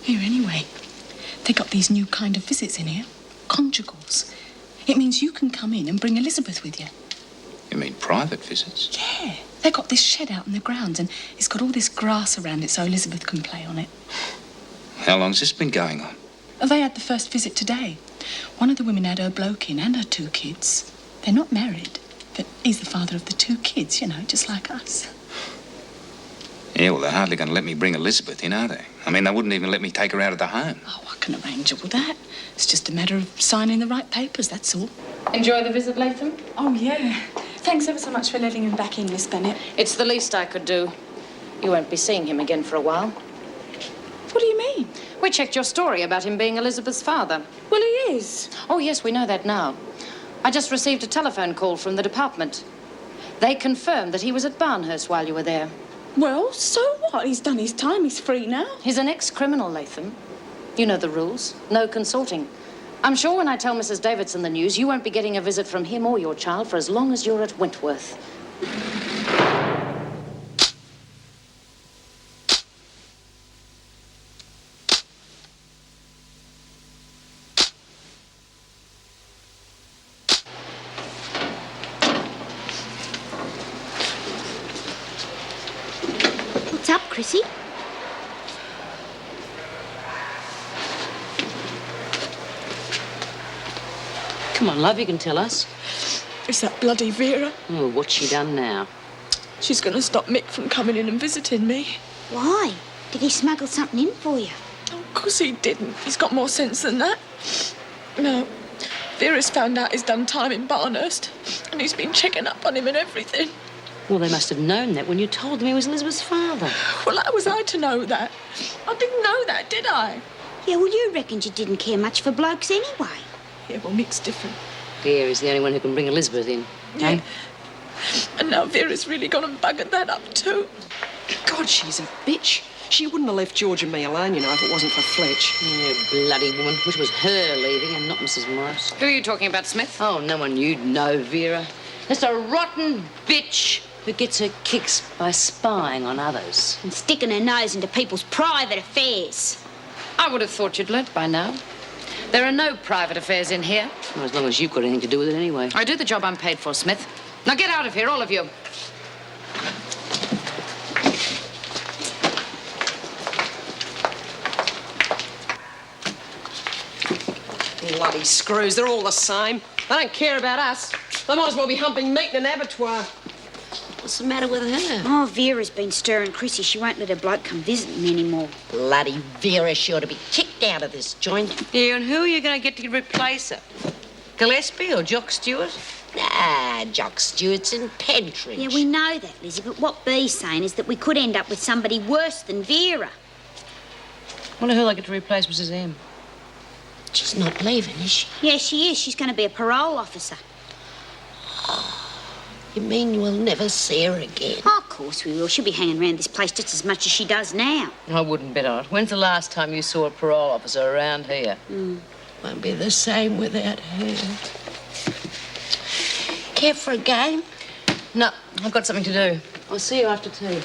Here, anyway. They got these new kind of visits in here. Conjugals. It means you can come in and bring Elizabeth with you. You mean private visits? Yeah. They got this shed out in the grounds and it's got all this grass around it so Elizabeth can play on it. How long's this been going on? Oh, they had the first visit today. One of the women had her bloke in and her 2 kids. They're not married, but he's the father of the 2 kids, you know, just like us. Yeah, well, they're hardly going to let me bring Elizabeth in, are they? I mean, they wouldn't even let me take her out of the home. Oh, I can arrange all that. It's just a matter of signing the right papers, that's all. Enjoy the visit, Latham? Oh, yeah. Thanks ever so much for letting him back in, Miss Bennett. It's the least I could do. You won't be seeing him again for a while. What do you mean? We checked your story about him being Elizabeth's father. Well, he is. Oh, yes, we know that now. I just received a telephone call from the department. They confirmed that he was at Barnhurst while you were there. Well, so what? He's done his time. He's free now. He's an ex-criminal, Latham. You know the rules. No consorting. I'm sure when I tell Mrs. Davidson the news, you won't be getting a visit from him or your child for as long as you're at Wentworth. What's up, Chrissie? Come on, love, you can tell us. It's that bloody Vera. Oh, what's she done now? She's going to stop Mick from coming in and visiting me. Why? Did he smuggle something in for you? Oh, of course he didn't. He's got more sense than that. No. Vera's found out he's done time in Barnhurst, and he's been checking up on him and everything. Well, they must have known that when you told them he was Elizabeth's father. Well, how was I to know that? I didn't know that, did I? Yeah, well, you reckoned you didn't care much for blokes anyway. Yeah, well, Mick's different. Vera's the only one who can bring Elizabeth in. Yeah. Eh? And now Vera's really gone and buggered that up too. God, she's a bitch. She wouldn't have left George and me alone, you know, if it wasn't for Fletch. You bloody woman. Which was her leaving and not Mrs. Morris. Who are you talking about, Smith? Oh, no one you'd know, Vera. Just a rotten bitch who gets her kicks by spying on others. And sticking her nose into people's private affairs. I would have thought you'd learnt by now. There are no private affairs in here. Well, as long as you've got anything to do with it anyway. I do the job I'm paid for, Smith. Now get out of here, all of you. Bloody screws, they're all the same. They don't care about us. They might as well be humping meat in an abattoir. What's the matter with her? Oh, Vera's been stirring Chrissie. She won't let her bloke come visiting anymore. Bloody Vera sure to be kicked out of this joint. Yeah, and who are you going to get to replace her? Gillespie or Jock Stewart? Nah, Jock Stewart's in Pentridge. Yeah, we know that, Lizzie, but what Bee's saying is that we could end up with somebody worse than Vera. Wonder who they get to replace Mrs. M. She's not leaving, is she? Yeah, she is. She's going to be a parole officer. You mean we'll never see her again? Oh, of course we will. She'll be hanging around this place just as much as she does now. I wouldn't bet on it. When's the last time you saw a parole officer around here? Won't be the same without her. Care for a game? No, I've got something to do. I'll see you after tea.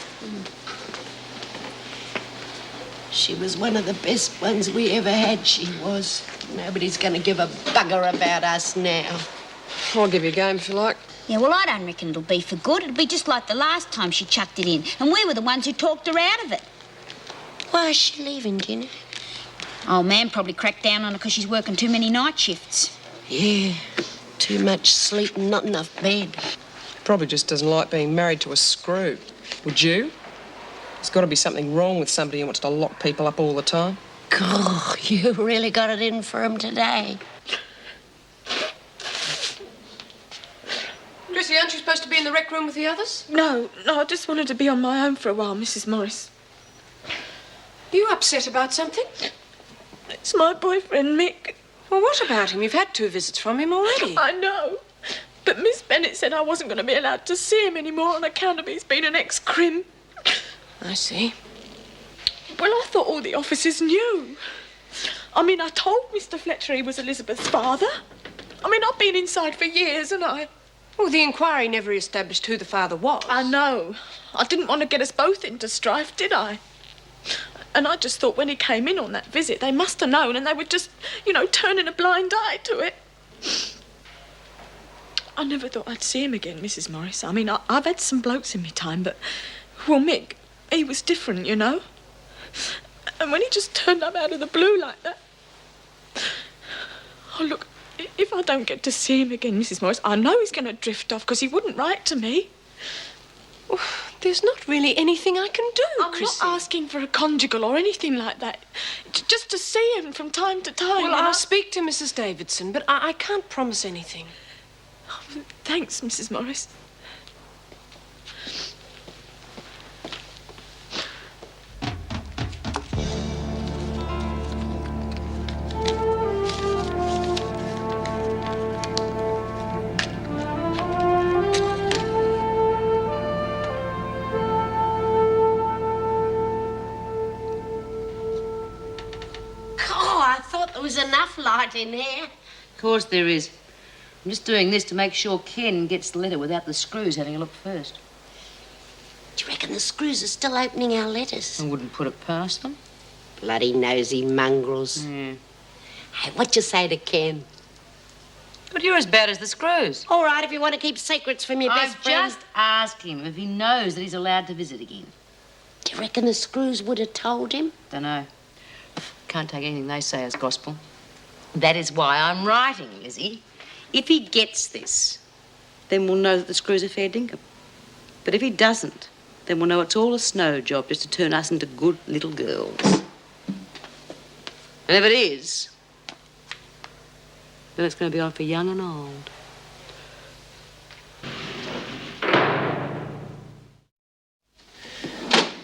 She was one of the best ones we ever had, she was. Nobody's going to give a bugger about us now. I'll give you a game if you like. Yeah, well, I don't reckon it'll be for good. It'll be just like the last time she chucked it in. And we were the ones who talked her out of it. Why is she leaving, do you know? Old man probably cracked down on her because she's working too many night shifts. Yeah, too much sleep and not enough bed. Probably just doesn't like being married to a screw. Would you? There's got to be something wrong with somebody who wants to lock people up all the time. God, you really got it in for him today. Chrissie, aren't you supposed to be in the rec room with the others? No, I just wanted to be on my own for a while, Mrs. Morris. Are you upset about something? It's my boyfriend, Mick. Well, what about him? You've had 2 visits from him already. I know. But Miss Bennett said I wasn't going to be allowed to see him anymore on account of he's been an ex-crim. I see. Well, I thought all the officers knew. I mean, I told Mr. Fletcher he was Elizabeth's father. I mean, I've been inside for years, and I... Well, the inquiry never established who the father was. I know. I didn't want to get us both into strife, did I? And I just thought when he came in on that visit, they must have known and they were just, turning a blind eye to it. I never thought I'd see him again, Mrs. Morris. I mean, I've had some blokes in my time, but, well, Mick, he was different, And when he just turned up out of the blue like that... Oh, look, if I don't get to see him again, Mrs. Morris, I know he's going to drift off because he wouldn't write to me. Well, there's not really anything I can do, Chrissie. I'm not asking for a conjugal or anything like that. Just to see him from time to time. Well, I'll speak to Mrs. Davidson, but I can't promise anything. Oh, thanks, Mrs. Morris. There was enough light in here. Of course there is. I'm just doing this to make sure Ken gets the letter without the screws having a look first. Do you reckon the screws are still opening our letters? I wouldn't put it past them. Bloody nosy mongrels. Yeah. Hey, what you say to Ken? But you're as bad as the screws. All right, if you want to keep secrets from your best I've friend. just asked him if he knows that he's allowed to visit again. Do you reckon the screws would have told him? Dunno. Can't take anything they say as gospel. That is why I'm writing, Lizzie. If he gets this, then we'll know that the screws are fair dinkum. But if he doesn't, then we'll know it's all a snow job just to turn us into good little girls. And if it is, then it's going to be on for young and old.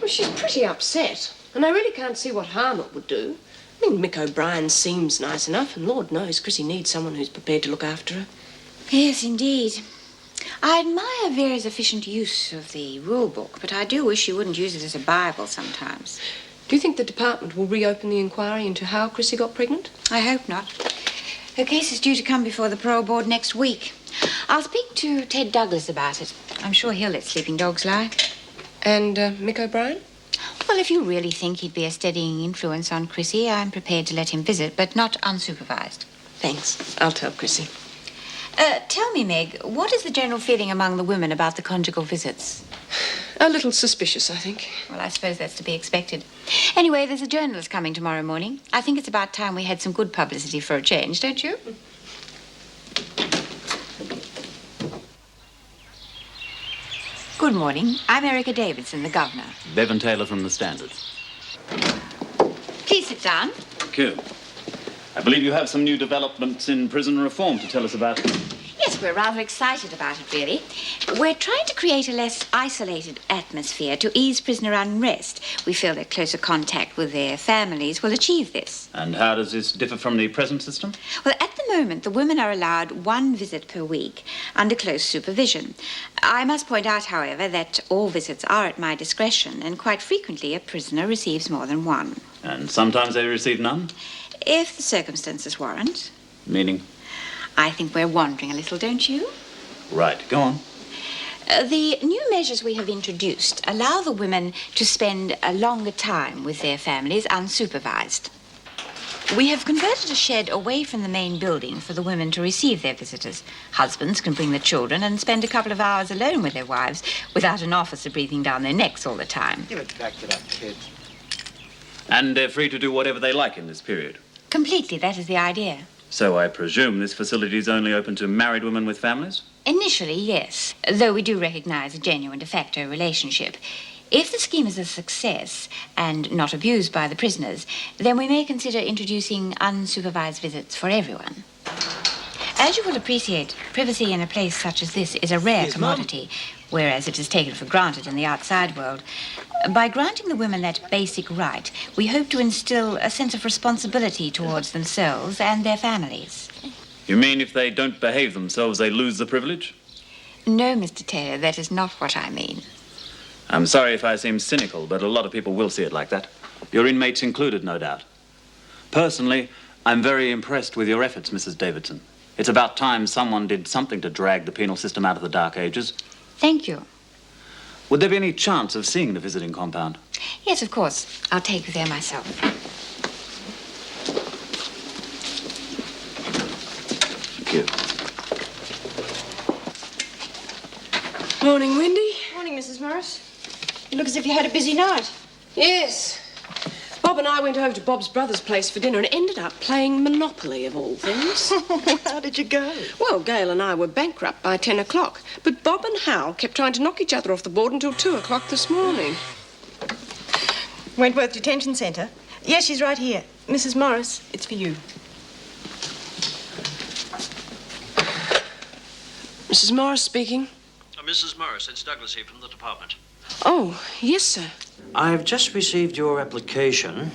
Well, she's pretty upset, and I really can't see what harm it would do. I mean, Mick O'Brien seems nice enough, and Lord knows Chrissie needs someone who's prepared to look after her. Yes, indeed. I admire Vera's efficient use of the rule book, but I do wish she wouldn't use it as a Bible sometimes. Do you think the department will reopen the inquiry into how Chrissie got pregnant? I hope not. Her case is due to come before the parole board next week. I'll speak to Ted Douglas about it. I'm sure he'll let sleeping dogs lie. And Mick O'Brien? Well, if you really think he'd be a steadying influence on Chrissie, I'm prepared to let him visit, but not unsupervised. Thanks. I'll tell Chrissie. Tell me, Meg, what is the general feeling among the women about the conjugal visits? A little suspicious, I think. Well, I suppose that's to be expected. Anyway, there's a journalist coming tomorrow morning. I think it's about time we had some good publicity for a change, don't you? Good morning. I'm Erica Davidson, the governor. Bevan Taylor from the Standard. Please sit down. Thank you. I believe you have some new developments in prison reform to tell us about. Yes, we're rather excited about it, really. We're trying to create a less isolated atmosphere to ease prisoner unrest. We feel that closer contact with their families will achieve this. And how does this differ from the present system? Well, at the moment, the women are allowed one visit per week under close supervision. I must point out, however, that all visits are at my discretion, and quite frequently a prisoner receives more than one. And sometimes they receive none? If the circumstances warrant. Meaning? I think we're wandering a little, don't you? Right, go on. The new measures we have introduced allow the women to spend a longer time with their families unsupervised. We have converted a shed away from the main building for the women to receive their visitors. Husbands can bring the children and spend a couple of hours alone with their wives without an officer breathing down their necks all the time. Give it back to that kid. And they're free to do whatever they like in this period? Completely, that is the idea. So I presume this facility is only open to married women with families? Initially, yes, though we do recognize a genuine de facto relationship. If the scheme is a success and not abused by the prisoners, then we may consider introducing unsupervised visits for everyone. As you will appreciate, privacy in a place such as this is a rare commodity, whereas it is taken for granted in the outside world. By granting the women that basic right, we hope to instill a sense of responsibility towards themselves and their families. You mean if they don't behave themselves, they lose the privilege? No, Mr. Taylor, that is not what I mean. I'm sorry if I seem cynical, but a lot of people will see it like that. Your inmates included, no doubt. Personally, I'm very impressed with your efforts, Mrs. Davidson. It's about time someone did something to drag the penal system out of the Dark Ages. Thank you. Would there be any chance of seeing the visiting compound? Yes, of course. I'll take you there myself. Thank you. Morning, Wendy. Morning, Mrs. Morris. You look as if you had a busy night. Yes. Bob and I went over to Bob's brother's place for dinner and ended up playing Monopoly, of all things. How did you go? Well, Gail and I were bankrupt by 10 o'clock, but Bob and Hal kept trying to knock each other off the board until 2 o'clock this morning. Wentworth Detention Centre? Yes, she's right here. Mrs. Morris, it's for you. Mrs. Morris speaking. Mrs. Morris, it's Douglas here from the department. Oh, yes, sir. I've just received your application.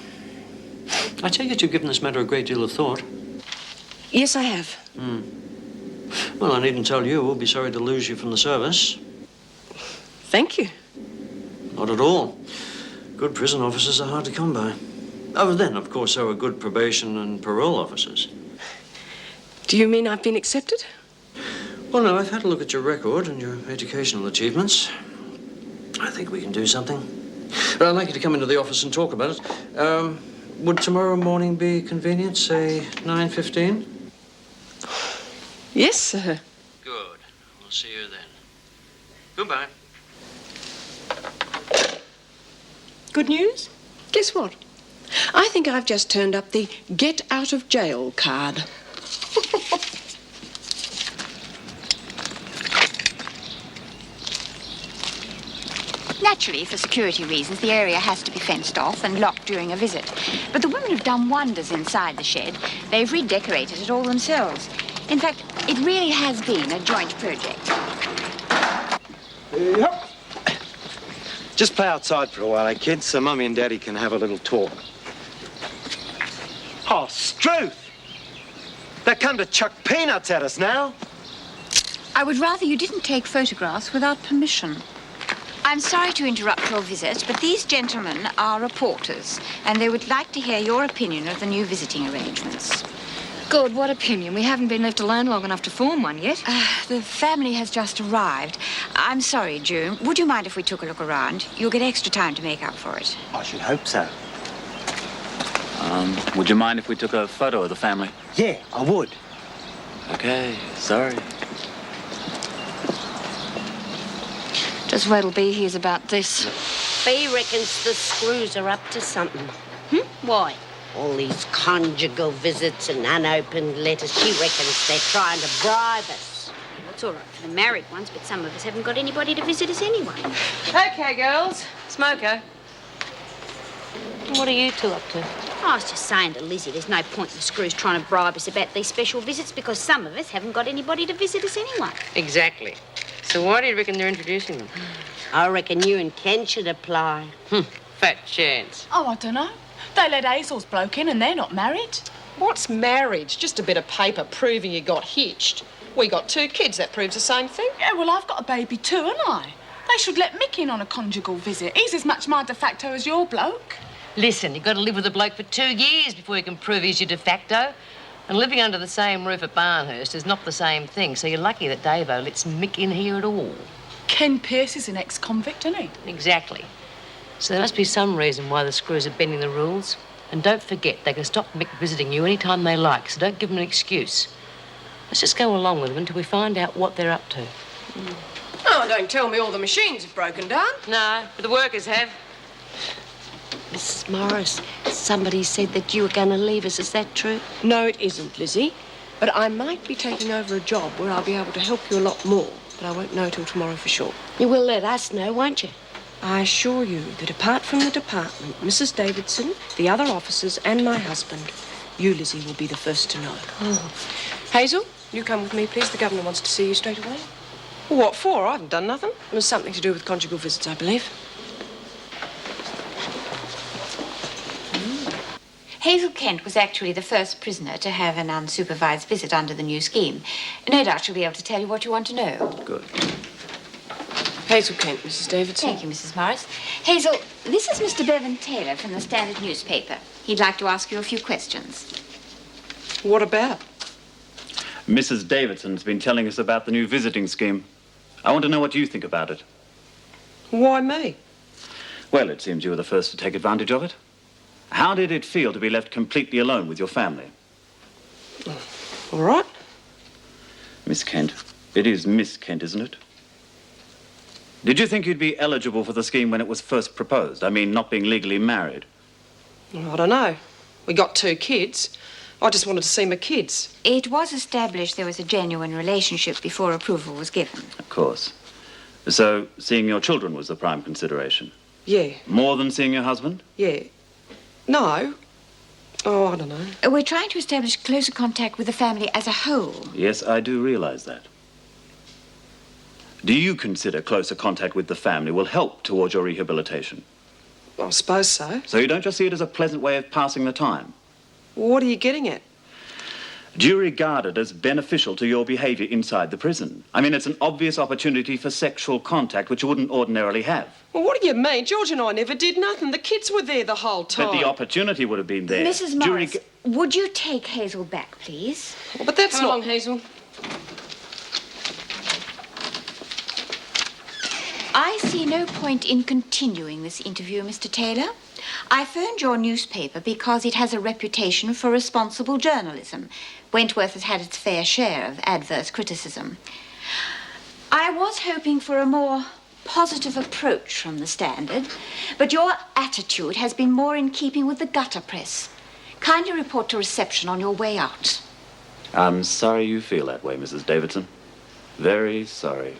I take it you've given this matter a great deal of thought. Yes, I have. Well, I needn't tell you, we'll be sorry to lose you from the service. Thank you. Not at all. Good prison officers are hard to come by. Oh, then, of course, there are good probation and parole officers. Do you mean I've been accepted? Well, no, I've had a look at your record and your educational achievements. I think we can do something. But I'd like you to come into the office and talk about it. Would tomorrow morning be convenient, say 9:15? Yes, sir. Good. We'll see you then. Goodbye. Good news? Guess what? I think I've just turned up the get out of jail card. Naturally, for security reasons, the area has to be fenced off and locked during a visit. But the women have done wonders inside the shed. They've redecorated it all themselves. In fact, it really has been a joint project. Yep. Just play outside for a while, eh, kids, so Mummy and Daddy can have a little talk. Oh, Struth! They come to chuck peanuts at us now. I would rather you didn't take photographs without permission. I'm sorry to interrupt your visit, but these gentlemen are reporters, and they would like to hear your opinion of the new visiting arrangements. Good, what opinion? We haven't been left alone long enough to form one yet. The family has just arrived. I'm sorry, June. Would you mind if we took a look around? You'll get extra time to make up for it. I should hope so. Would you mind if we took a photo of the family? Yeah, I would. Okay, sorry. Just wait till B hears about this. B reckons the screws are up to something. Why? All these conjugal visits and unopened letters. She reckons they're trying to bribe us. Well, it's all right for the married ones, but some of us haven't got anybody to visit us anyway. Okay, girls. Smoko. What are you two up to? I was just saying to Lizzie, there's no point in the screws trying to bribe us about these special visits because some of us haven't got anybody to visit us anyway. Exactly. So why do you reckon they're introducing them? I reckon you and Ken should apply. Fat chance. Oh, I don't know. They let Hazel's bloke in and they're not married. What's marriage? Just a bit of paper proving you got hitched. We got 2 kids, that proves the same thing. Yeah, well, I've got a baby too, haven't I? They should let Mick in on a conjugal visit. He's as much my de facto as your bloke. Listen, you've got to live with a bloke for 2 years before you can prove he's your de facto. And living under the same roof at Barnhurst is not the same thing, so you're lucky that Davo lets Mick in here at all. Ken Pierce is an ex-convict, isn't he? Exactly. So there must be some reason why the screws are bending the rules. And don't forget, they can stop Mick visiting you any time they like, so don't give them an excuse. Let's just go along with them until we find out what they're up to. Oh, don't tell me all the machines have broken down. No, but the workers have. Mrs. Morris, somebody said that you were going to leave us. Is that true? No, it isn't, Lizzie. But I might be taking over a job where I'll be able to help you a lot more. But I won't know till tomorrow for sure. You will let us know, won't you? I assure you that apart from the department, Mrs. Davidson, the other officers, and my husband, you, Lizzie, will be the first to know. Oh. Hazel, you come with me, please. The governor wants to see you straight away. What for? I haven't done nothing. It was something to do with conjugal visits, I believe. Hazel Kent was actually the first prisoner to have an unsupervised visit under the new scheme. No doubt she'll be able to tell you what you want to know. Good. Hazel Kent, Mrs. Davidson. Thank you, Mrs. Morris. Hazel, this is Mr. Bevan Taylor from the Standard newspaper. He'd like to ask you a few questions. What about? Mrs. Davidson's been telling us about the new visiting scheme. I want to know what you think about it. Why me? Well, it seems you were the first to take advantage of it. How did it feel to be left completely alone with your family? All right. Miss Kent. It is Miss Kent, isn't it? Did you think you'd be eligible for the scheme when it was first proposed? I mean, not being legally married. I don't know. We got 2 kids. I just wanted to see my kids. It was established there was a genuine relationship before approval was given. Of course. So, seeing your children was the prime consideration? Yeah. More than seeing your husband? Yeah. No. Oh, I don't know. We're trying to establish closer contact with the family as a whole. Yes, I do realize that. Do you consider closer contact with the family will help towards your rehabilitation? I suppose so. So you don't just see it as a pleasant way of passing the time? What are you getting at? Do you regard it as beneficial to your behavior inside the prison? I mean, it's an obvious opportunity for sexual contact, which you wouldn't ordinarily have. Well, what do you mean? George and I never did nothing. The kids were there the whole time. But the opportunity would have been there. Mrs. Morris, would you take Hazel back, please? Oh, but that's Come not... along, Hazel. I see no point in continuing this interview, Mr. Taylor. I phoned your newspaper because it has a reputation for responsible journalism. Wentworth has had its fair share of adverse criticism. I was hoping for a more positive approach from the Standard, but your attitude has been more in keeping with the gutter press. Kindly report to reception on your way out. I'm sorry you feel that way, Mrs. Davidson. Very sorry.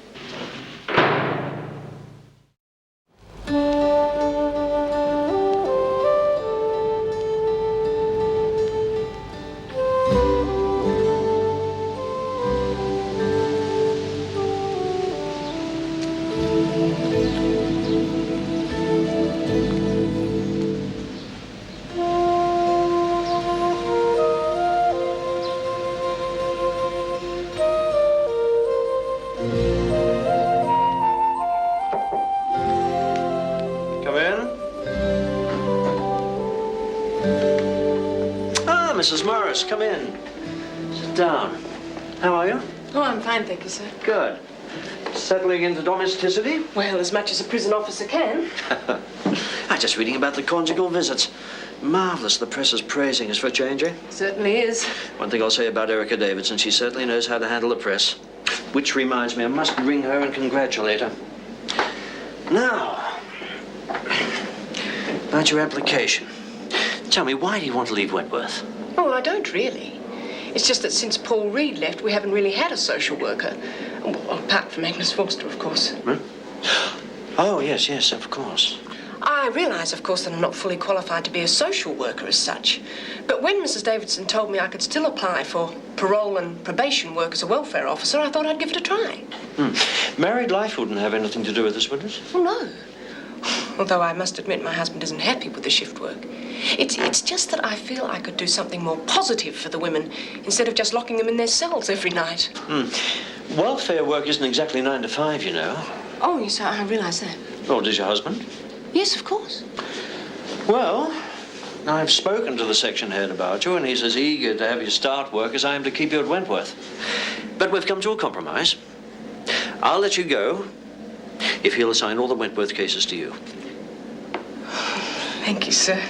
Mrs. Morris, come in. Sit down. How are you? Oh, I'm fine, thank you, sir. Good. Settling into domesticity? Well, as much as a prison officer can. I'm just reading about the conjugal visits. Marvellous the press is praising us for changing. Certainly is. One thing I'll say about Erica Davidson, she certainly knows how to handle the press. Which reminds me, I must ring her and congratulate her. Now, about your application. Tell me, why do you want to leave Wentworth? Oh, I don't really. It's just that since Paul Reed left, we haven't really had a social worker. Well, apart from Agnes Forster, of course. Hmm? Oh, yes, of course. I realise, of course, that I'm not fully qualified to be a social worker as such. But when Mrs. Davidson told me I could still apply for parole and probation work as a welfare officer, I thought I'd give it a try. Married life wouldn't have anything to do with this, would it? Oh, no. Although I must admit my husband isn't happy with the shift work. It's just that I feel I could do something more positive for the women instead of just locking them in their cells every night. Welfare work isn't exactly 9 to 5, you know. Oh, yes, I realise that. Oh, does your husband? Yes, of course. Well, I've spoken to the section head about you, and he's as eager to have you start work as I am to keep you at Wentworth. But we've come to a compromise. I'll let you go if he'll assign all the Wentworth cases to you. Thank you, sir.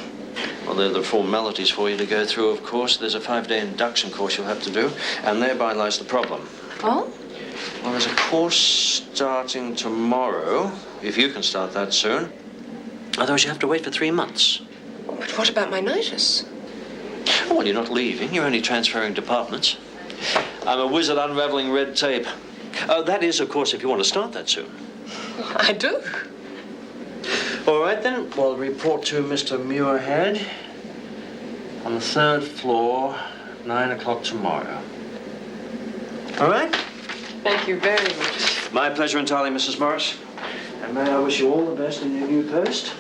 Well, there are formalities for you to go through, of course. There's a 5-day induction course you'll have to do, and thereby lies the problem. Oh? Well, there's a course starting tomorrow, if you can start that soon. Otherwise, you have to wait for 3 months. But what about my notice? Oh, well, you're not leaving. You're only transferring departments. I'm a wizard unraveling red tape. That is, of course, if you want to start that soon. I do. All right, then. We'll report to Mr. Muirhead on the 3rd floor, 9 o'clock tomorrow. All right? Thank you very much. My pleasure entirely, Mrs. Morris. And may I wish you all the best in your new post.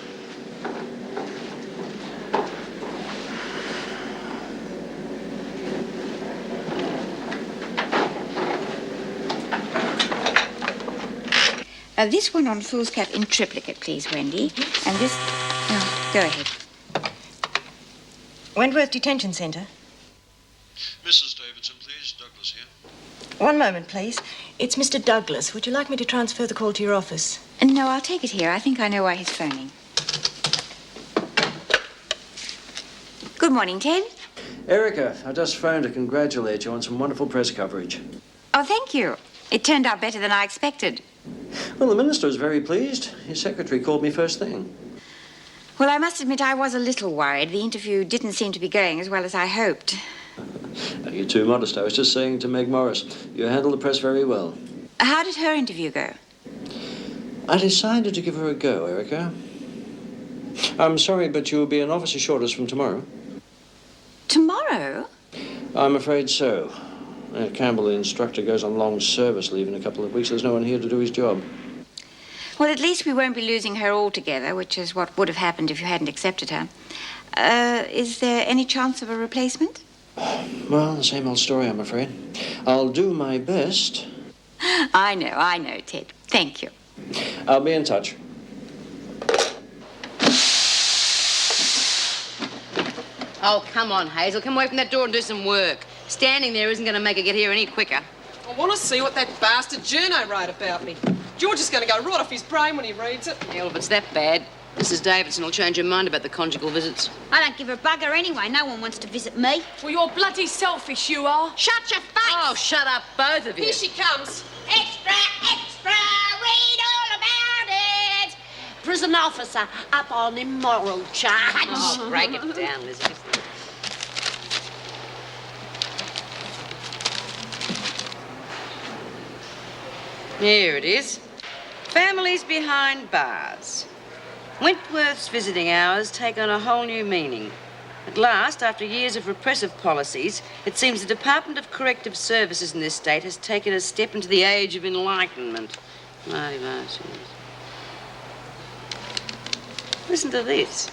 This one on foolscap in triplicate, please, Wendy. And this... Oh, go ahead. Wentworth Detention Centre. Mrs. Davidson, please. Douglas here. One moment, please. It's Mr. Douglas. Would you like me to transfer the call to your office? No, I'll take it here. I think I know why he's phoning. Good morning, Ted. Erica, I just phoned to congratulate you on some wonderful press coverage. Oh, thank you. It turned out better than I expected. Well, the minister is very pleased. His secretary called me first thing. Well, I must admit I was a little worried. The interview didn't seem to be going as well as I hoped. No, you're too modest. I was just saying to Meg Morris, you handled the press very well. How did her interview go? I decided to give her a go, Erica. I'm sorry, but you'll be an officer short us from tomorrow. Tomorrow? I'm afraid so. Campbell, the instructor, goes on long service leave in a couple of weeks. There's no one here to do his job. Well, at least we won't be losing her altogether, which is what would have happened if you hadn't accepted her. Is there any chance of a replacement? Well, the same old story, I'm afraid. I'll do my best. I know, Ted. Thank you. I'll be in touch. Oh, come on, Hazel. Come away from that door and do some work. Standing there isn't going to make her get here any quicker. I want to see what that bastard journo wrote about me. George is going to go right off his brain when he reads it. Yeah, well, if it's that bad, Mrs. Davidson will change her mind about the conjugal visits. I don't give a bugger anyway. No one wants to visit me. Well, you're bloody selfish, you are. Shut your face! Oh, shut up, both of you. Here she comes. Extra, extra, read all about it. Prison officer up on immoral charge. Oh, break it down, Lizzie. Here it is. Families behind bars. Wentworth's visiting hours take on a whole new meaning. At last, after years of repressive policies, it seems the Department of Corrective Services in this state has taken a step into the age of enlightenment. Listen to this.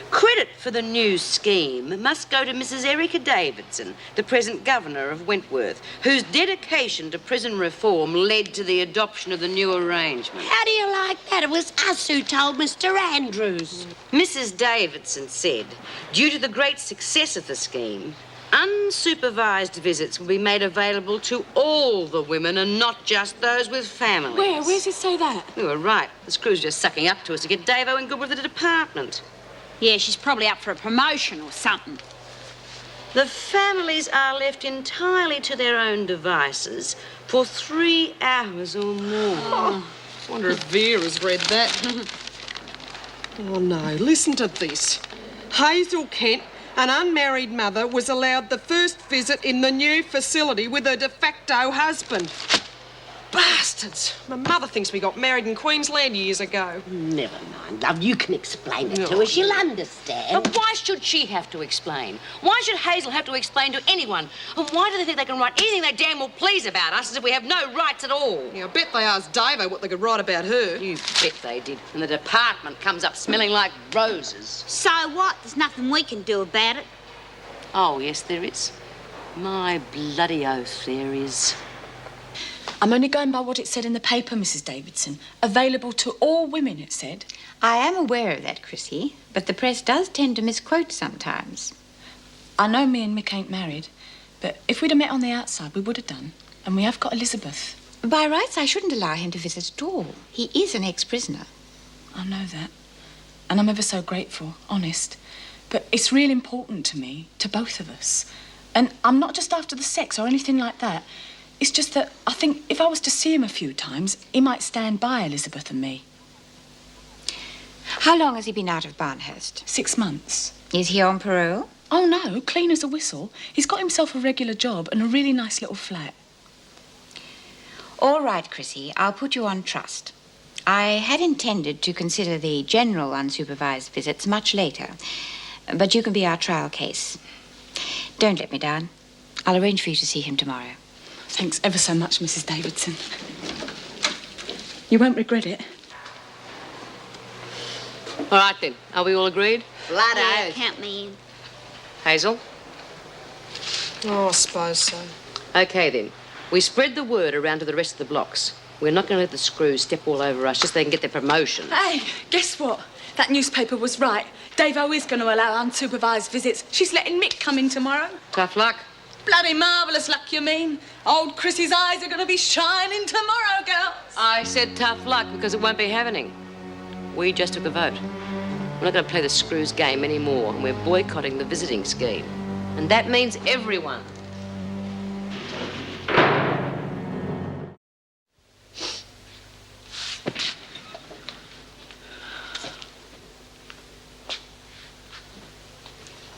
Credit for the new scheme must go to Mrs. Erica Davidson, the present governor of Wentworth, whose dedication to prison reform led to the adoption of the new arrangement. How do you like that? It was us who told Mr. Andrews. Mrs. Davidson said, due to the great success of the scheme, unsupervised visits will be made available to all the women and not just those with families. Where's it say that? You were right. The screw's just sucking up to us to get Davo in good with the department. Yeah, she's probably up for a promotion or something. The families are left entirely to their own devices for 3 hours or more. Oh, I wonder if Vera's read that. Oh, no, listen to this. Hazel Kent, an unmarried mother, was allowed the first visit in the new facility with her de facto husband. Bastards! My mother thinks we got married in Queensland years ago. Never mind, love. You can explain it to her. She'll understand. But why should she have to explain? Why should Hazel have to explain to anyone? And why do they think they can write anything they damn well please about us as if we have no rights at all? Yeah, I bet they asked Davo what they could write about her. You bet they did. And the department comes up smelling like roses. So what? There's nothing we can do about it. Oh, yes, there is. My bloody oath, there is. I'm only going by what it said in the paper, Mrs. Davidson. Available to all women, it said. I am aware of that, Chrissie, but the press does tend to misquote sometimes. I know me and Mick ain't married, but if we'd have met on the outside, we would have done. And we have got Elizabeth. By rights, I shouldn't allow him to visit at all. He is an ex-prisoner. I know that. And I'm ever so grateful, honest. But it's real important to me, to both of us. And I'm not just after the sex or anything like that. It's just that I think if I was to see him a few times, he might stand by Elizabeth and me. How long has he been out of Barnhurst? 6 months. Is he on parole? Oh, no, clean as a whistle. He's got himself a regular job and a really nice little flat. All right, Chrissie, I'll put you on trust. I had intended to consider the general unsupervised visits much later, but you can be our trial case. Don't let me down. I'll arrange for you to see him tomorrow. Thanks ever so much, Mrs. Davidson. You won't regret it. All right, then. Are we all agreed? Blood oath. Count me in. Hazel? Oh, I suppose so. OK, then. We spread the word around to the rest of the blocks. We're not going to let the screws step all over us just so they can get their promotion. Hey, guess what? That newspaper was right. Davo is going to allow unsupervised visits. She's letting Mick come in tomorrow. Tough luck. Bloody marvellous luck, you mean? Old Chrissie's eyes are going to be shining tomorrow, girls. I said tough luck because it won't be happening. We just took a vote. We're not going to play the screws game anymore, and we're boycotting the visiting scheme. And that means everyone.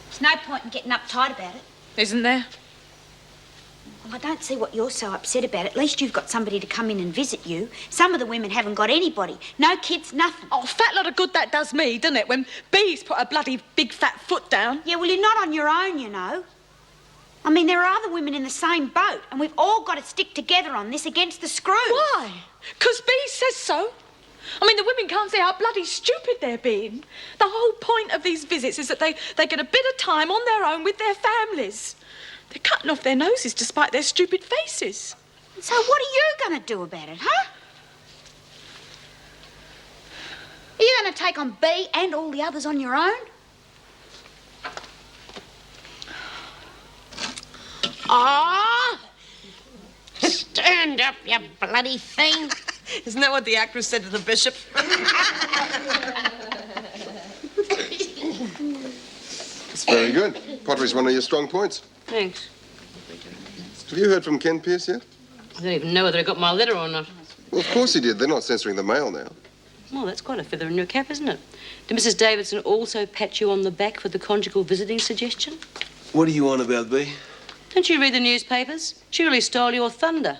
There's no point in getting uptight about it. Isn't there? Well, I don't see what you're so upset about. At least you've got somebody to come in and visit you. Some of the women haven't got anybody. No kids, nothing. Oh, fat lot of good that does me, doesn't it? When Bee's put a bloody big fat foot down. Yeah, well, you're not on your own, you know. I mean, there are other women in the same boat, and we've all got to stick together on this against the screws. Why? 'Cause Bee says so. I mean, the women can't see how bloody stupid they're being. The whole point of these visits is that they get a bit of time on their own with their families. They're cutting off their noses despite their stupid faces. So what are you going to do about it, huh? Are you going to take on Bee and all the others on your own? Ah! Stand up, you bloody thing. Isn't that what the actress said to the bishop? It's very good. Pottery's one of your strong points. Thanks. Have you heard from Ken Pierce yet? I don't even know whether I got my letter or not. Well, of course he did. They're not censoring the mail now. Well, that's quite a feather in your cap, isn't it? Did Mrs. Davidson also pat you on the back for the conjugal visiting suggestion? What are you on about, Bea? Don't you read the newspapers? She really stole your thunder.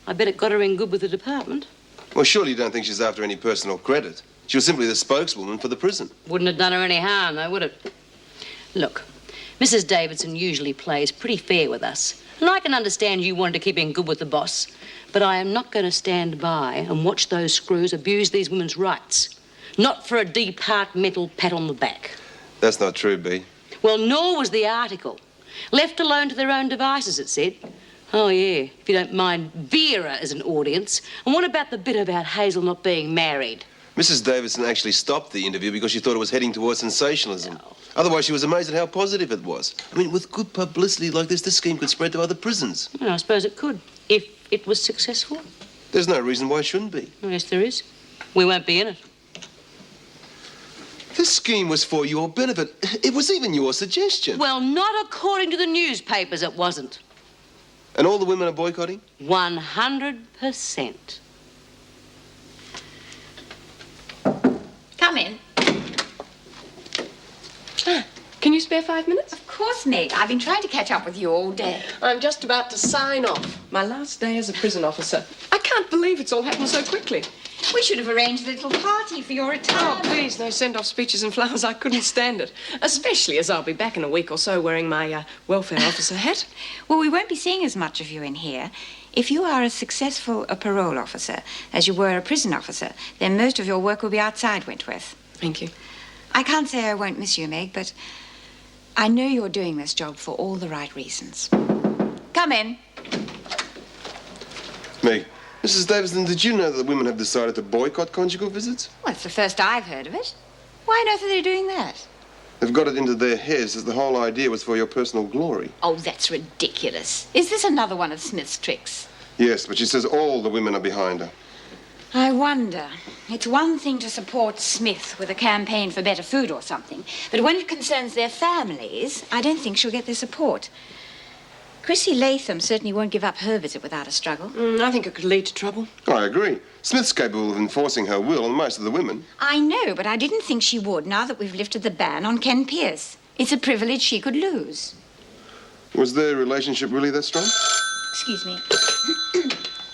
I bet it got her in good with the department. Well, surely you don't think she's after any personal credit. She was simply the spokeswoman for the prison. Wouldn't have done her any harm, though, would it? Look, Mrs. Davidson usually plays pretty fair with us. And I can understand you wanted to keep in good with the boss. But I am not going to stand by and watch those screws abuse these women's rights. Not for a departmental pat on the back. That's not true, Bea. Well, nor was the article. Left alone to their own devices, it said. Oh, yeah, if you don't mind Vera as an audience. And what about the bit about Hazel not being married? Mrs. Davidson actually stopped the interview because she thought it was heading towards sensationalism. Otherwise, she was amazed at how positive it was. I mean, with good publicity like this scheme could spread to other prisons. Well, I suppose it could, if it was successful. There's no reason why it shouldn't be. Well, yes, there is. We won't be in it. This scheme was for your benefit. It was even your suggestion. Well, not according to the newspapers, it wasn't. And all the women are boycotting? 100%. Come in. Can you spare 5 minutes? Of course, Meg. I've been trying to catch up with you all day. I'm just about to sign off. My last day as a prison officer. I can't believe it's all happened so quickly. We should have arranged a little party for your retirement. Oh, please, no send-off speeches and flowers. I couldn't stand it. Especially as I'll be back in a week or so wearing my welfare officer hat. Well, we won't be seeing as much of you in here. If you are as successful a parole officer as you were a prison officer, then most of your work will be outside Wentworth. Thank you. I can't say I won't miss you, Meg, but I know you're doing this job for all the right reasons. Come in. Meg, Mrs. Davidson, did you know that the women have decided to boycott conjugal visits? Well, it's the first I've heard of it. Why on earth are they doing that? They've got it into their heads that the whole idea was for your personal glory. Oh, that's ridiculous. Is this another one of Smith's tricks? Yes, but she says all the women are behind her. I wonder. It's one thing to support Smith with a campaign for better food or something, but when it concerns their families, I don't think she'll get their support. Chrissie Latham certainly won't give up her visit without a struggle. I think it could lead to trouble. I agree. Smith's capable of enforcing her will on most of the women. I know, but I didn't think she would now that we've lifted the ban on Ken Pierce. It's a privilege she could lose. Was their relationship really that strong? Excuse me.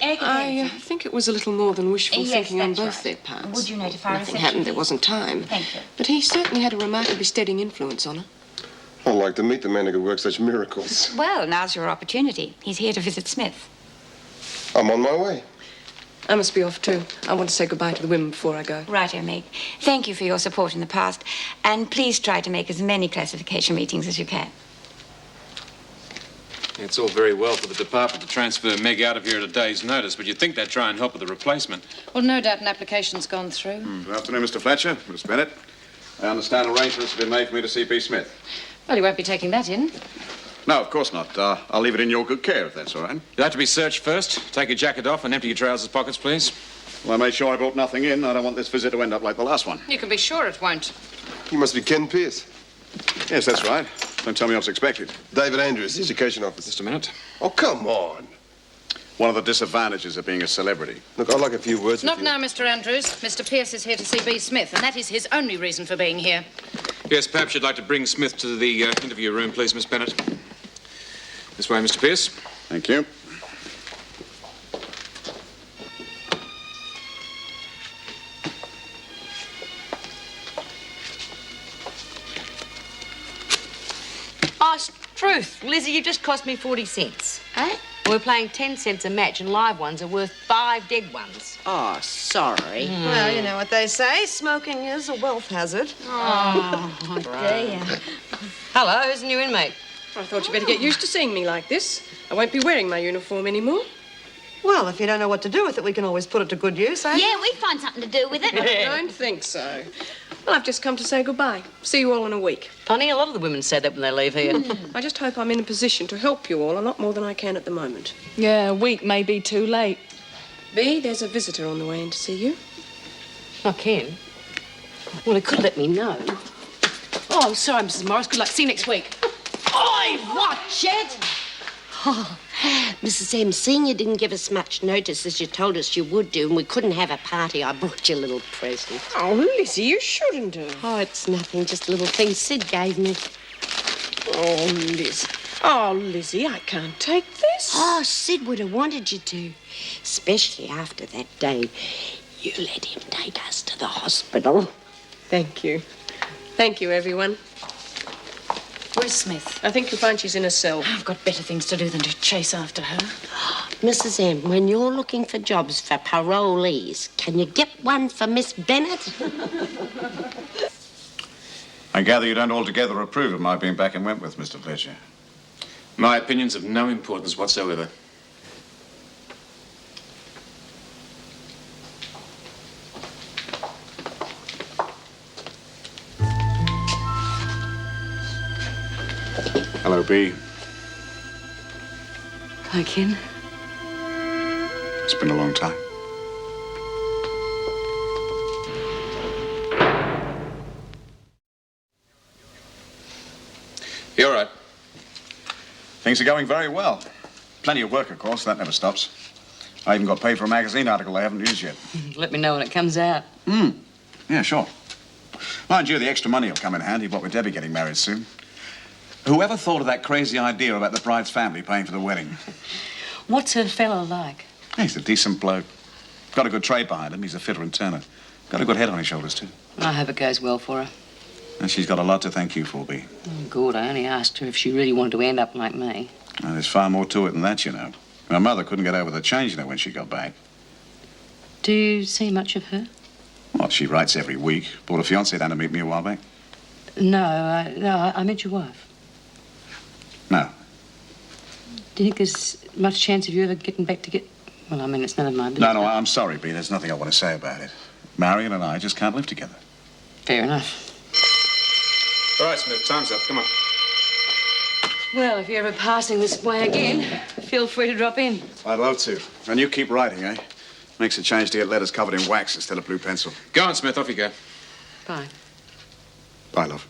I think it was a little more than wishful Yes, thinking on that's both right. their parts. Would you notify Nothing reception, happened. There please? wasn't time. Thank you. But he certainly had a remarkably steadying influence on her. I'd like to meet the man who could work such miracles. Well, now's your opportunity. He's here to visit Smith. I'm on my way. I must be off too. I want to say goodbye to the women before I go. Righto, Meg. Thank you for your support in the past, and please try to make as many classification meetings as you can. It's all very well for the department to transfer Meg out of here at a day's notice, but you'd think they'd try and help with the replacement. Well, no doubt an application's gone through. Good afternoon, Mr. Fletcher, Miss Bennett. I understand arrangements have been made for me to see P. Smith. Well, you won't be taking that in. No, of course not. I'll leave it in your good care, if that's all right. You'll have to be searched first. Take your jacket off and empty your trousers pockets, please. Well, I made sure I brought nothing in. I don't want this visit to end up like the last one. You can be sure it won't. You must be Ken Pierce. Yes, that's right. Don't tell me I was expected. David Andrews, the education officer. Just a minute. Oh, come on. One of the disadvantages of being a celebrity. Look, I'd like a few words Not with you. now, Mr. Andrews. Mr. Pierce is here to see B. Smith, and that is his only reason for being here. Yes, perhaps you'd like to bring Smith to the interview room, please, Miss Bennett. This way, Mr. Pierce. Thank you. Oh, it's truth. Lizzie, you just cost me 40 cents. Eh? We're playing 10 cents a match, and live ones are worth 5 dead ones. Oh, sorry. Well, you know what they say. Smoking is a wealth hazard. Oh, dear. Hello, who's the new inmate? I thought you'd better get used to seeing me like this. I won't be wearing my uniform anymore. Well, if you don't know what to do with it, we can always put it to good use, eh? Yeah, we'd find something to do with it. I don't think so. Well, I've just come to say goodbye. See you all in a week. Funny, a lot of the women say that when they leave here. I just hope I'm in a position to help you all a lot more than I can at the moment. Yeah, a week may be too late. B, there's a visitor on the way in to see you. I can. Well, he could let me know. Oh, I'm sorry, Mrs. Morris. Good luck. See you next week. Oi, watch it! Oh, Mrs. M. Senior didn't give us much notice as you told us you would do, and we couldn't have a party. I brought you a little present. Oh, Lizzie, you shouldn't have. Oh, it's nothing, just a little thing Sid gave me. Oh, Lizzie. Oh, Lizzie, I can't take this. Oh, Sid would have wanted you to, especially after that day you let him take us to the hospital. Thank you. Thank you, everyone. Where's Smith? I think you'll find she's in a cell. I've got better things to do than to chase after her. Mrs. M, when you're looking for jobs for parolees, can you get one for Miss Bennett? I gather you don't altogether approve of my being back in Wentworth, Mr. Fletcher. My opinion's of no importance whatsoever. Hello, B. Hi, Ken. It's been a long time. You all right? Things are going very well. Plenty of work, of course. That never stops. I even got paid for a magazine article I haven't used yet. Let me know when it comes out. Yeah, sure. Mind you, the extra money will come in handy, what with Debbie getting married soon. Whoever thought of that crazy idea about the bride's family paying for the wedding? What's her fellow like? He's a decent bloke. Got a good trade behind him. He's a fitter and turner. Got a good head on his shoulders, too. I hope it goes well for her. And she's got a lot to thank you for, B. Oh, good. I only asked her if she really wanted to end up like me. Well, there's far more to it than that, you know. My mother couldn't get over the change in her when she got back. Do you see much of her? Well, she writes every week. Brought a fiancé down to meet me a while back. No, I meant your wife. No. Do you think there's much chance of you ever getting back together? Well, I mean, it's none of my business. No, I'm sorry, B. There's nothing I want to say about it. Marion and I just can't live together. Fair enough. All right, Smith, time's up. Come on. Well, if you're ever passing this way again, feel free to drop in. I'd love to. And you keep writing, eh? Makes a change to get letters covered in wax instead of blue pencil. Go on, Smith. Off you go. Bye. Bye, love.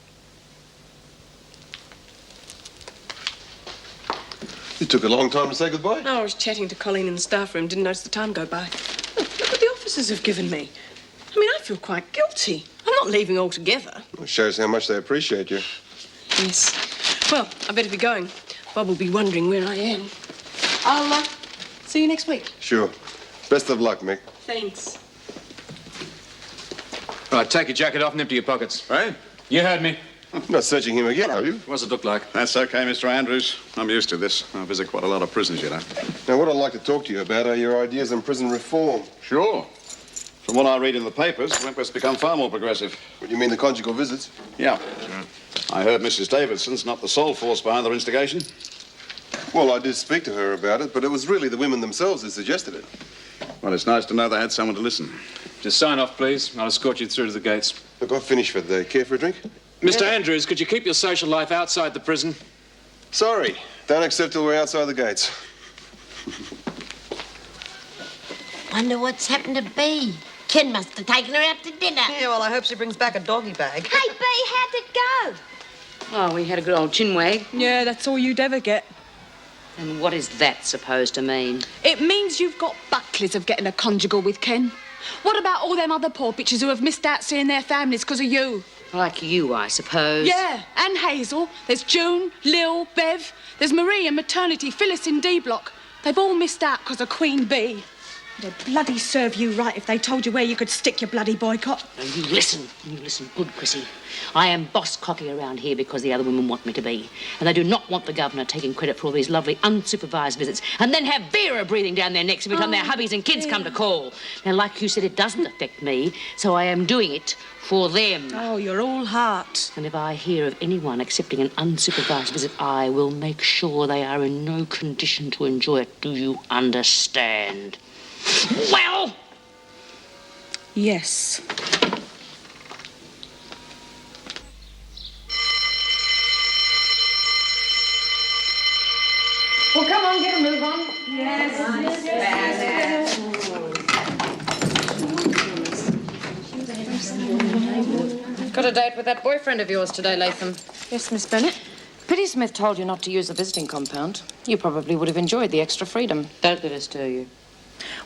It took a long time to say goodbye. No, I was chatting to Colleen in the staff room. Didn't notice the time go by. Look what the officers have given me. I mean, I feel quite guilty. I'm not leaving altogether. It shows how much they appreciate you. Yes. Well, I better be going. Bob will be wondering where I am. I'll see you next week. Sure. Best of luck, Mick. Thanks. Right, take your jacket off and empty your pockets. Right? You heard me. You're not searching him again, are you? What's it look like? That's okay, Mr. Andrews. I'm used to this. I visit quite a lot of prisons, you know. Now, what I'd like to talk to you about are your ideas on prison reform. Sure. From what I read in the papers, Wentworth's become far more progressive. What, you mean the conjugal visits? Yeah. I heard Mrs. Davidson's not the sole force behind their instigation. Well, I did speak to her about it, but it was really the women themselves that suggested it. Well, it's nice to know they had someone to listen. Just sign off, please. I'll escort you through to the gates. Look, I've finished for the day. Care for a drink? Mr. Andrews, could you keep your social life outside the prison? Sorry. Don't accept till we're outside the gates. Wonder what's happened to B. Ken must have taken her out to dinner. Yeah, well, I hope she brings back a doggy bag. Hey, Bea, how'd it go? Oh, we had a good old chinwag. Yeah, that's all you'd ever get. And what is that supposed to mean? It means you've got bucklies of getting a conjugal with Ken. What about all them other poor bitches who have missed out seeing their families because of you? Like you, I suppose. Yeah, and Hazel. There's June, Lil, Bev. There's Marie in maternity, Phyllis in D block. They've all missed out because of Queen Bee. They'd bloody serve you right if they told you where you could stick your bloody boycott. Now, you listen good, Chrissie. I am boss cocky around here because the other women want me to be. And they do not want the governor taking credit for all these lovely unsupervised visits and then have Vera breathing down their necks every time their hubbies and kids come to call. Now, like you said, it doesn't affect me, so I am doing it for them. Oh, you're all heart. And if I hear of anyone accepting an unsupervised visit, I will make sure they are in no condition to enjoy it. Do you understand? Well... Yes. Well, come on, get a move on. Got a date with that boyfriend of yours today, Latham. Yes, Miss Bennett. Pity Smith told you not to use the visiting compound. You probably would have enjoyed the extra freedom. Don't let us stir you.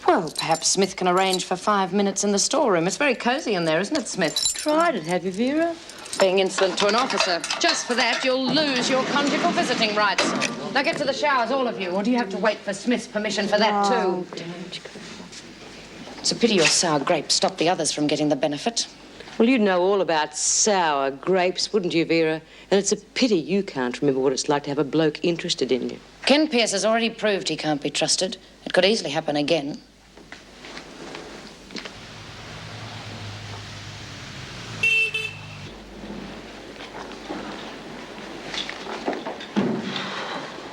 Well, perhaps Smith can arrange for 5 minutes in the storeroom. It's very cosy in there, isn't it, Smith? Tried it, have you, Vera? Being insolent to an officer. Just for that, you'll lose your conjugal visiting rights. Now get to the showers, all of you, or do you have to wait for Smith's permission for that, too? It's a pity your sour grapes stopped the others from getting the benefit. Well, you'd know all about sour grapes, wouldn't you, Vera? And it's a pity you can't remember what it's like to have a bloke interested in you. Ken Pierce has already proved he can't be trusted. It could easily happen again.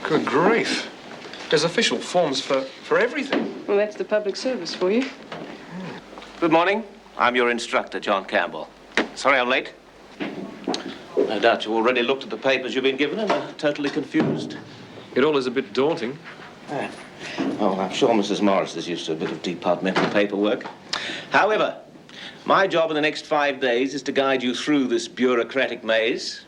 Good grief. There's official forms for everything. Well, that's the public service for you. Good morning. I'm your instructor, John Campbell. Sorry I'm late. No doubt you already looked at the papers you've been given and are totally confused. It all is a bit daunting. Oh, I'm sure Mrs. Morris is used to a bit of departmental paperwork. However, my job in the next 5 days is to guide you through this bureaucratic maze.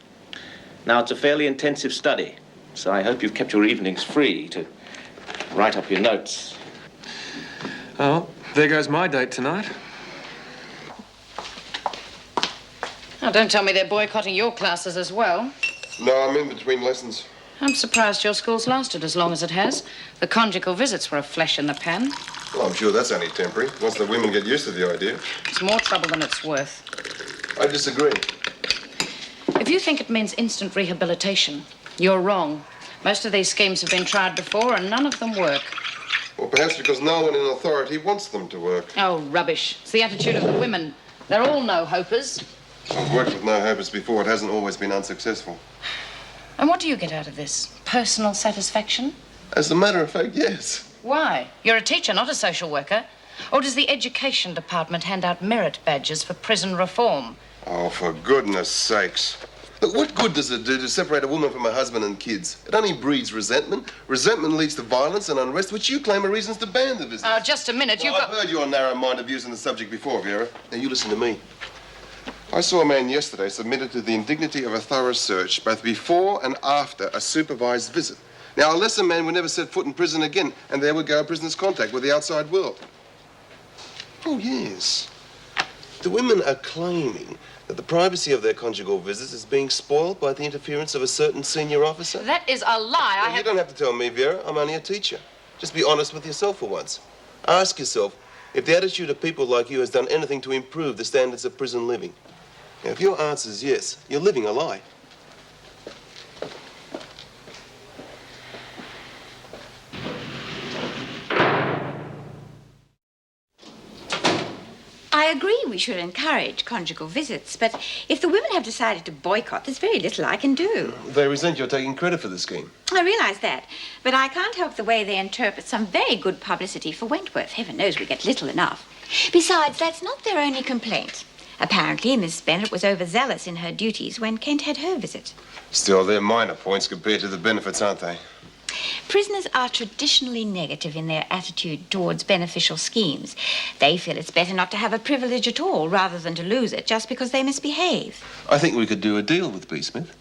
Now, it's a fairly intensive study, so I hope you've kept your evenings free to write up your notes. Oh, there goes my date tonight. Oh, don't tell me they're boycotting your classes as well. No, I'm in between lessons. I'm surprised your school's lasted as long as it has. The conjugal visits were a flash in the pan. Well, I'm sure that's only temporary, once the women get used to the idea. It's more trouble than it's worth. I disagree. If you think it means instant rehabilitation, you're wrong. Most of these schemes have been tried before and none of them work. Well, perhaps because no one in authority wants them to work. Oh, rubbish. It's the attitude of the women. They're all no-hopers. I've worked with no-hopers before. It hasn't always been unsuccessful. And what do you get out of this? Personal satisfaction? As a matter of fact, yes. Why? You're a teacher, not a social worker. Or does the education department hand out merit badges for prison reform? Oh, for goodness sakes. Look, what good does it do to separate a woman from her husband and kids? It only breeds resentment. Resentment leads to violence and unrest, which you claim are reasons to ban the visit. Oh, just a minute. Well, I've heard your narrow-minded views on the subject before, Vera. Now, you listen to me. I saw a man yesterday submitted to the indignity of a thorough search, both before and after a supervised visit. Now, a lesser man would never set foot in prison again, and there would go a prisoner's contact with the outside world. Oh, yes. The women are claiming that the privacy of their conjugal visits is being spoiled by the interference of a certain senior officer. That is a lie. You don't have to tell me, Vera. I'm only a teacher. Just be honest with yourself for once. Ask yourself if the attitude of people like you has done anything to improve the standards of prison living. Now, if your answer is yes, you're living a lie. I agree we should encourage conjugal visits, but if the women have decided to boycott, there's very little I can do. They resent your taking credit for the scheme. I realise that, but I can't help the way they interpret some very good publicity for Wentworth. Heaven knows we get little enough. Besides, that's not their only complaint. Apparently, Miss Bennett was overzealous in her duties when Kent had her visit. Still, they're minor points compared to the benefits, aren't they? Prisoners are traditionally negative in their attitude towards beneficial schemes. They feel it's better not to have a privilege at all rather than to lose it just because they misbehave. I think we could do a deal with B. Smith.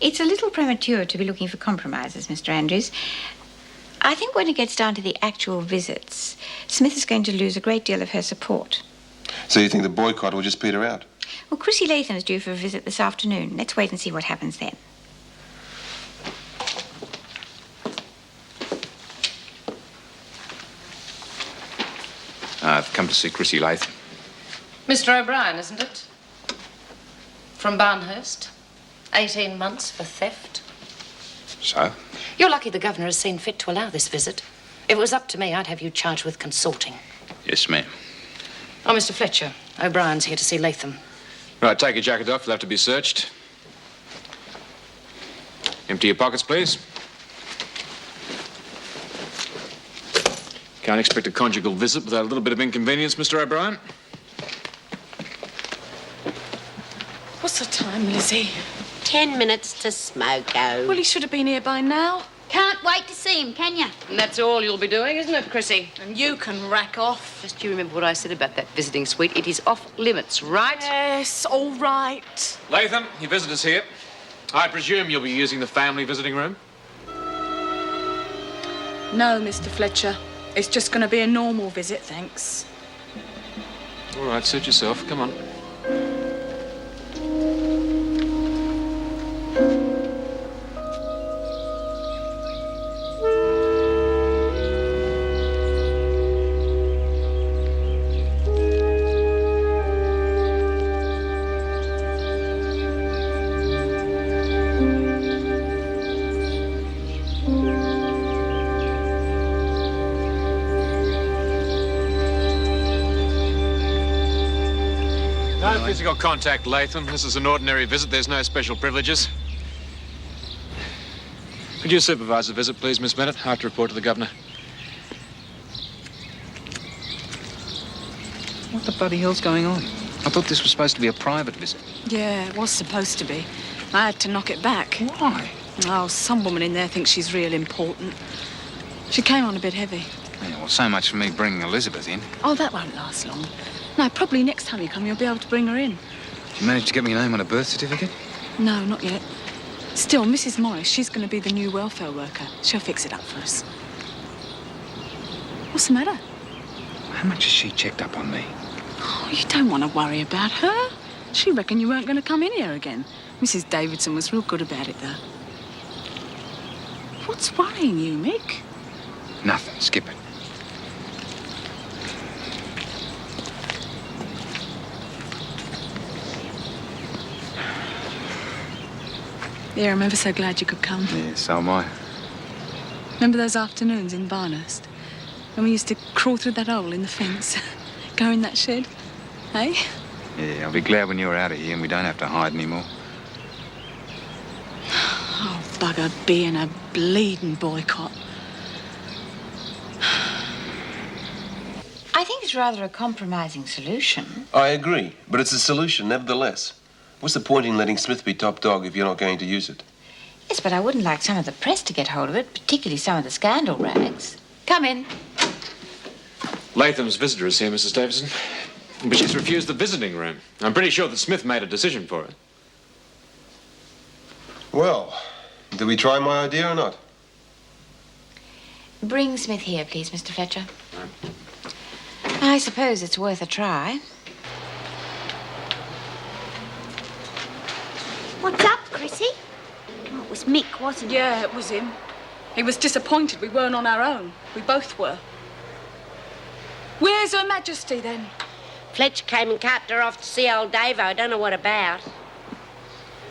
It's a little premature to be looking for compromises, Mr. Andrews. I think when it gets down to the actual visits, Smith is going to lose a great deal of her support. So you think the boycott will just peter out? Well, Chrissie Latham's due for a visit this afternoon. Let's wait and see what happens then. I've come to see Chrissie Latham. Mr. O'Brien, isn't it? From Barnhurst. 18 months for theft. So? You're lucky the governor has seen fit to allow this visit. If it was up to me, I'd have you charged with consorting. Yes, ma'am. Oh, Mr. Fletcher, O'Brien's here to see Latham. Right, take your jacket off. You'll have to be searched. Empty your pockets, please. Can't expect a conjugal visit without a little bit of inconvenience, Mr. O'Brien. What's the time, Lizzie? 10 minutes to smoko. Well, he should have been here by now. Can't wait to see him, can you? And that's all you'll be doing, isn't it, Chrissie? And you can rack off. Just you remember what I said about that visiting suite. It is off limits, right? Yes, all right. Latham, your visitor's here. I presume you'll be using the family visiting room? No, Mr. Fletcher. It's just going to be a normal visit, thanks. All right, suit yourself. Come on. No physical contact, Latham. This is an ordinary visit. There's no special privileges. Could you supervise the visit, please, Miss Bennett? I have to report to the governor. What the bloody hell's going on? I thought this was supposed to be a private visit. Yeah, it was supposed to be. I had to knock it back. Why? Oh, some woman in there thinks she's real important. She came on a bit heavy. Yeah, well, so much for me bringing Elizabeth in. Oh, that won't last long. No, probably next time you come, you'll be able to bring her in. Did you manage to get me a name on a birth certificate? No, not yet. Still, Mrs. Morris, she's going to be the new welfare worker. She'll fix it up for us. What's the matter? How much has she checked up on me? Oh, you don't want to worry about her. She reckoned you weren't going to come in here again. Mrs. Davidson was real good about it, though. What's worrying you, Mick? Nothing. Skip it. Yeah, I'm ever so glad you could come. Yeah, so am I. Remember those afternoons in Barnhurst? When we used to crawl through that hole in the fence? Go in that shed? Hey? Yeah, I'll be glad when you're out of here and we don't have to hide anymore. Oh, bugger being a bleeding boycott. I think it's rather a compromising solution. I agree, but it's a solution nevertheless. What's the point in letting Smith be top dog if you're not going to use it? Yes, but I wouldn't like some of the press to get hold of it, particularly some of the scandal rags. Come in. Latham's visitor is here, Mrs. Davidson. But she's refused the visiting room. I'm pretty sure that Smith made a decision for her. Well, do we try my idea or not? Bring Smith here, please, Mr. Fletcher. I suppose it's worth a try. What's up, Chrissie? Oh, it was Mick, wasn't it? Yeah, it was him. He was disappointed we weren't on our own. We both were. Where's Her Majesty, then? Fletch came and carted her off to see old Davo. I don't know what about.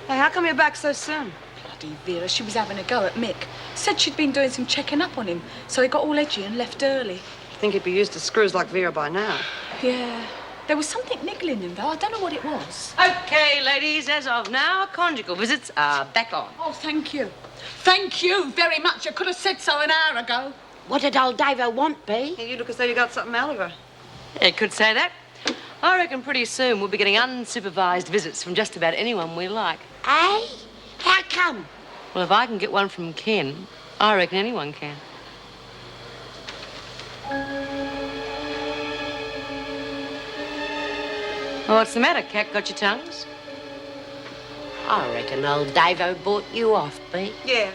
Hey, how come you're back so soon? Bloody Vera, she was having a go at Mick. Said she'd been doing some checking up on him, so he got all edgy and left early. I think he'd be used to screws like Vera by now. Yeah. There was something niggling him, though. I don't know what it was. Okay, ladies, as of now, conjugal visits are back on. Oh, thank you. Thank you very much. You could have said so an hour ago. What did old Davo want, B? Hey, you look as though you got something out of her. Yeah, could say that. I reckon pretty soon we'll be getting unsupervised visits from just about anyone we like. Eh? How come? Well, if I can get one from Ken, I reckon anyone can. What's the matter, cat? Got your tongues? I reckon old Davo bought you off, Pete. Yeah.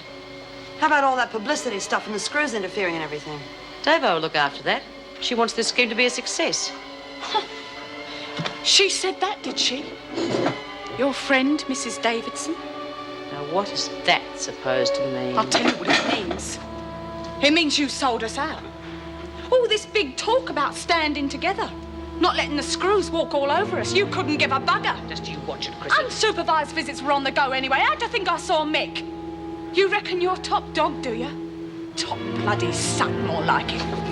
How about all that publicity stuff and the screws interfering and everything? Davo will look after that. She wants this scheme to be a success. She said that, did she? Your friend, Mrs. Davidson? Now, what is that supposed to mean? I'll tell you what it means. It means you sold us out. All this big talk about standing together. Not letting the screws walk all over us. You couldn't give a bugger. Just you watch it, Chrissie. Unsupervised visits were on the go anyway. How do you think I saw Mick? You reckon you're top dog, do you? Top bloody son, more like it.